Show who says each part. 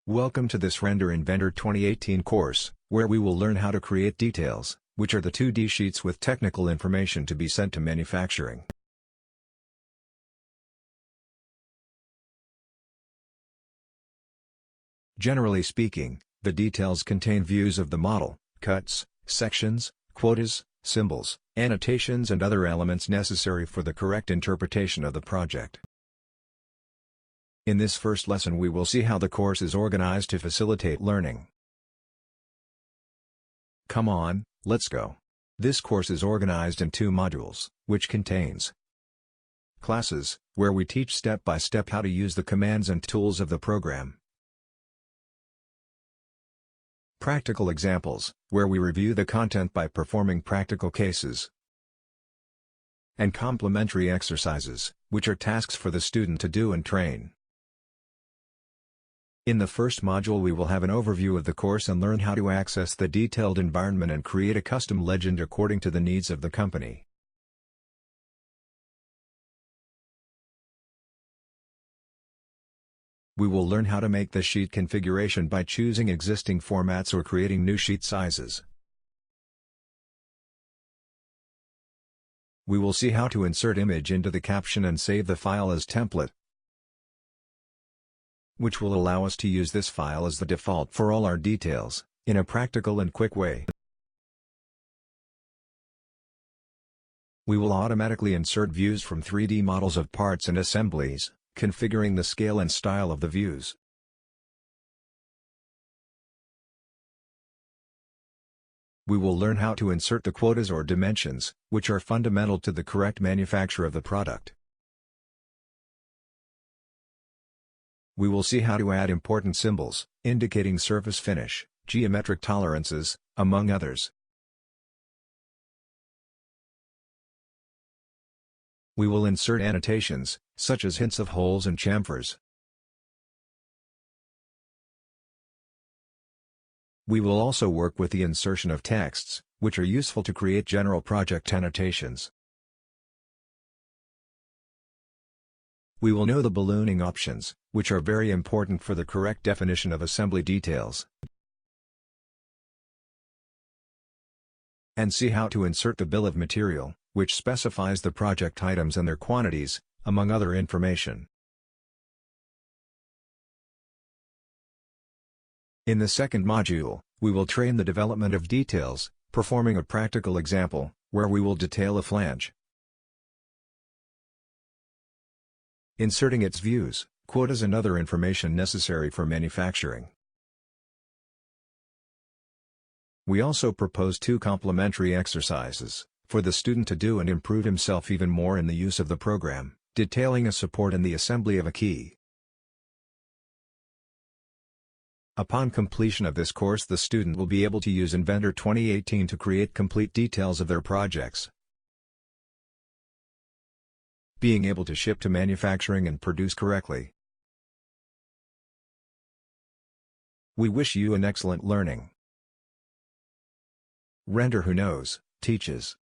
Speaker 1: Welcome to this Render Inventor 2018 course, where we will learn how to create details, which are the 2D sheets with technical information to be sent to manufacturing. Generally speaking, the details contain views of the model, cuts, sections, quotas, symbols, annotations and other elements necessary for the correct interpretation of the project. In this first lesson we will see how the course is organized to facilitate learning. Come on, let's go. This course is organized in 2 modules, which contains classes, where we teach step by step how to use the commands and tools of the program. Practical examples, where we review the content by performing practical cases. And complementary exercises, which are tasks for the student to do and train. In the first module we will have an overview of the course and learn how to access the detailed environment and create a custom legend according to the needs of the company. We will learn how to make the sheet configuration by choosing existing formats or creating new sheet sizes. We will see how to insert image into the caption and save the file as template, which will allow us to use this file as the default for all our details, in a practical and quick way. We will automatically insert views from 3D models of parts and assemblies, configuring the scale and style of the views. We will learn how to insert the quotas or dimensions, which are fundamental to the correct manufacture of the product. We will see how to add important symbols, indicating surface finish, geometric tolerances, among others. We will insert annotations, such as hints of holes and chamfers. We will also work with the insertion of texts, which are useful to create general project annotations. We will know the ballooning options, which are very important for the correct definition of assembly details. And see how to insert the bill of material, which specifies the project items and their quantities, among other information. In the second module, we will train the development of details, performing a practical example, where we will detail a flange, inserting its views, quotas and other information necessary for manufacturing. We also propose 2 complementary exercises, for the student to do and improve himself even more in the use of the program, detailing a support and the assembly of a key. Upon completion of this course the student will be able to use Inventor 2018 to create complete details of their projects, being able to ship to manufacturing and produce correctly. We wish you an excellent learning. Render Who Knows, teaches.